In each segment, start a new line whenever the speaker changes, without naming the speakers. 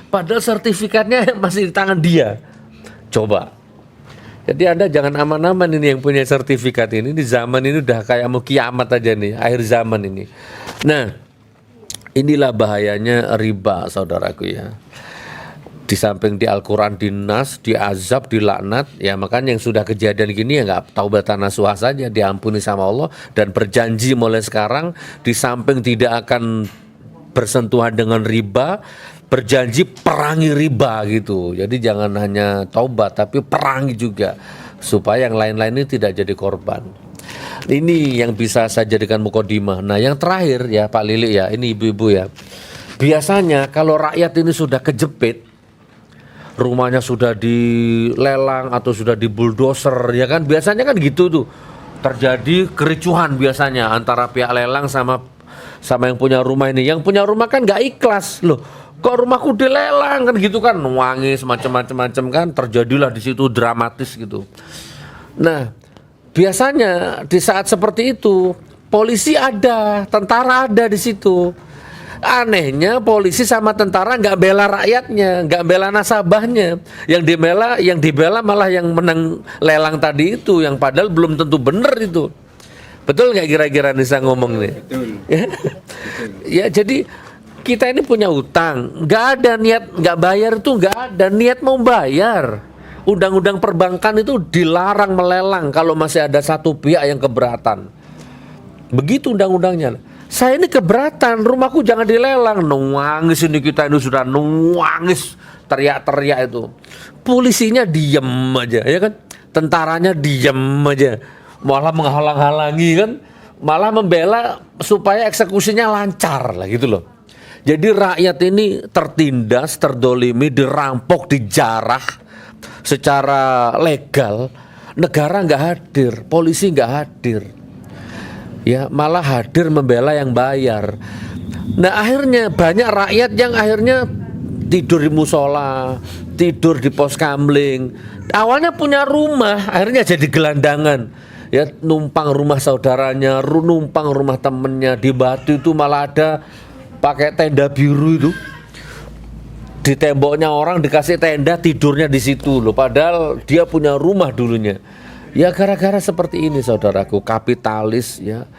Padahal sertifikatnya masih di tangan dia. Coba. Jadi Anda jangan aman-aman ini yang punya sertifikat ini. Di zaman ini udah kayak mau kiamat aja nih, akhir zaman ini. Nah, inilah bahayanya riba, saudaraku ya. Di samping di Al-Quran dinas, diazab, dilaknat, ya makanya yang sudah kejadian gini ya nggak taubatan nasuha saja, diampuni sama Allah dan berjanji mulai sekarang di samping tidak akan bersentuhan dengan riba, berjanji perangi riba gitu. Jadi jangan hanya taubat tapi perangi juga supaya yang lain-lain ini tidak jadi korban. Ini yang bisa saya jadikan mukodimah. Nah yang terakhir ya Pak Lili ya, ini ibu-ibu ya. Biasanya kalau rakyat ini sudah kejepit, rumahnya sudah dilelang atau sudah dibuldoser ya kan, biasanya kan gitu tuh. Terjadi kericuhan biasanya antara pihak lelang sama yang punya rumah ini. Yang punya rumah kan nggak ikhlas loh. Kok rumahku dilelang kan gitu kan, nangis macam-macam kan, terjadilah di situ dramatis gitu. Nah, biasanya di saat seperti itu polisi ada, tentara ada di situ. Anehnya polisi sama tentara nggak bela rakyatnya, nggak bela nasabahnya. Yang dibela malah yang menang lelang tadi itu, yang padahal belum tentu benar itu. Betul nggak kira-kira Nisa ngomong nih?
Betul.
Ya jadi kita ini punya utang, nggak ada niat nggak bayar itu, nggak ada niat mau bayar. Undang-undang perbankan itu dilarang melelang kalau masih ada satu pihak yang keberatan. Begitu undang-undangnya. Saya ini keberatan, rumahku jangan dilelang. Nangis ini kita ini sudah nangis, teriak-teriak itu. Polisinya diem aja, ya kan? Tentaranya diem aja, malah menghalang-halangi kan, malah membela supaya eksekusinya lancar lah gitu loh. Jadi rakyat ini tertindas, terdolimi, dirampok, dijarah secara legal. Negara nggak hadir, polisi nggak hadir. Ya malah hadir membela yang bayar. Nah akhirnya banyak rakyat yang akhirnya tidur di musola, tidur di pos kamling. Awalnya punya rumah, akhirnya jadi gelandangan. Ya numpang rumah saudaranya, numpang rumah temennya. Di Batu itu malah ada pakai tenda biru itu. Di temboknya orang dikasih tenda, tidurnya di situ loh. Padahal dia punya rumah dulunya. Ya gara-gara seperti ini saudaraku, kapitalis ya,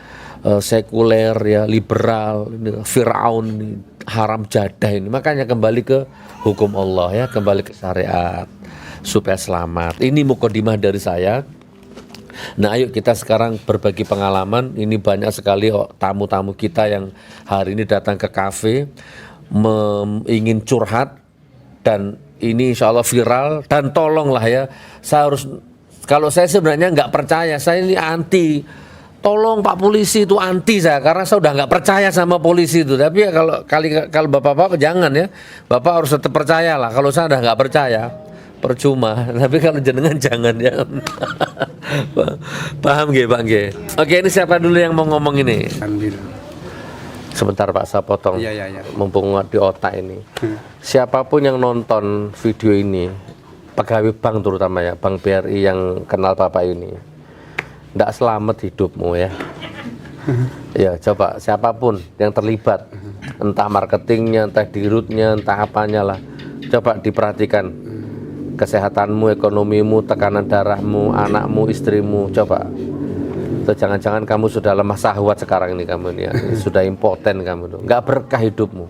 sekuler ya, liberal, Firaun ini, haram jadah ini. Makanya kembali ke hukum Allah ya, kembali ke syariat supaya selamat. Ini mukodimah dari saya. Nah ayo kita sekarang berbagi pengalaman. Ini banyak sekali tamu-tamu kita yang hari ini datang ke kafe ingin curhat, dan ini insya Allah viral. Dan tolonglah ya, kalau saya sebenarnya nggak percaya, saya ini anti. Tolong Pak Polisi itu anti saya, karena saya udah nggak percaya sama polisi itu. Tapi ya kalau bapak-bapak jangan ya, bapak harus tetap percaya lah. Kalau saya udah nggak percaya, percuma. Tapi kalau jenengan jangan ya. Paham gak Pak G? Oke, ini siapa dulu yang mau ngomong ini?
Ambil.
Sebentar Pak, saya potong.
Iya.
Mumpung di otak ini. Siapapun yang nonton video ini, pegawai bank terutama ya, Bank BRI yang kenal Bapak ini, nggak selamat hidupmu ya. Ya coba siapapun yang terlibat, entah marketingnya, entah dirutnya, entah apanya lah, coba diperhatikan kesehatanmu, ekonomimu, tekanan darahmu, anakmu, istrimu, coba. Atau jangan-jangan kamu sudah lemah syahwat sekarang ini kamu ini ya, sudah impoten kamu tuh, nggak berkah hidupmu,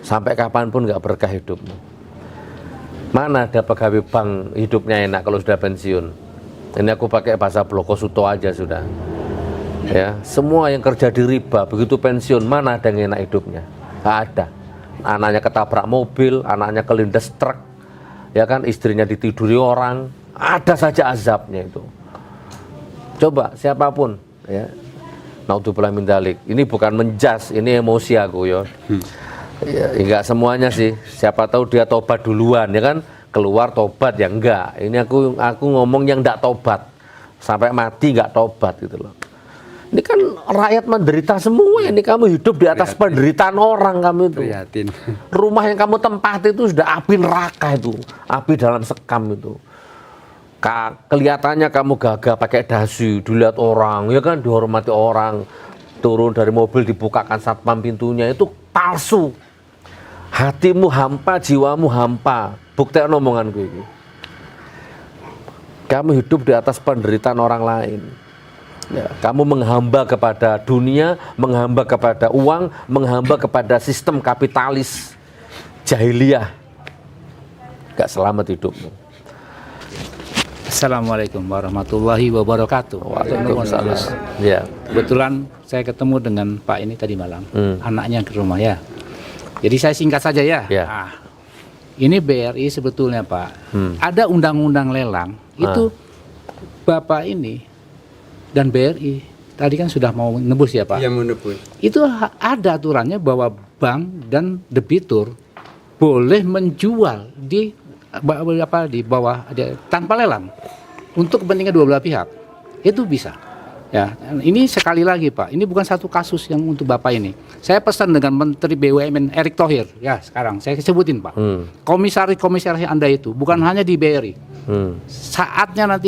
sampai kapanpun nggak berkah hidupmu. Mana ada pegawai bank hidupnya enak kalau sudah pensiun? Ini aku pakai bahasa Bloko Suto aja sudah. Ya, semua yang kerja di riba begitu pensiun mana ada yang enak hidupnya? Nggak ada. Anaknya ketabrak mobil, anaknya kelindes truk, ya kan, istrinya ditiduri orang, ada saja azabnya itu. Coba siapapun, ya. Naudzubillah min dzalik. Ini bukan menjas, ini emosi aku ya. Ya, enggak semuanya sih. Siapa tahu dia tobat duluan, ya kan? Keluar tobat ya enggak. Ini aku ngomong yang enggak tobat. Sampai mati enggak tobat gitu loh. Ini kan rakyat menderita semua, ini kamu hidup di atas penderitaan orang kamu itu.
Prihatin.
Rumah yang kamu tempati itu sudah api neraka itu, api dalam sekam itu. Kelihatannya kamu gagah pakai dasi, dilihat orang, ya kan, dihormati orang. Turun dari mobil dibukakan satpam pintunya, itu palsu. Hatimu hampa, jiwamu hampa. Buktikan omonganku ini. Kamu hidup di atas penderitaan orang lain. Ya, kamu menghamba kepada dunia, menghamba kepada uang, menghamba kepada sistem kapitalis jahiliyah. Gak selamat hidupmu.
Assalamualaikum warahmatullahi wabarakatuh.
Waalaikumsalam. Ya.
Kebetulan saya ketemu dengan Pak ini tadi malam, anaknya ke rumah ya. Jadi saya singkat saja ya.
Ya.
Nah, ini BRI sebetulnya Pak, ada undang-undang lelang itu Bapak ini dan BRI tadi kan sudah mau nebus ya Pak.
Yang menebus.
Itu ada aturannya bahwa bank dan debitur boleh menjual di bawah tanpa lelang untuk kepentingan dua belah pihak. Itu bisa. Ya, ini sekali lagi Pak, ini bukan satu kasus yang untuk Bapak ini. Saya pesan dengan Menteri BUMN Erick Thohir. Ya, sekarang saya sebutin Pak. Komisaris-komisaris Anda itu bukan hanya di BRI. Saatnya nanti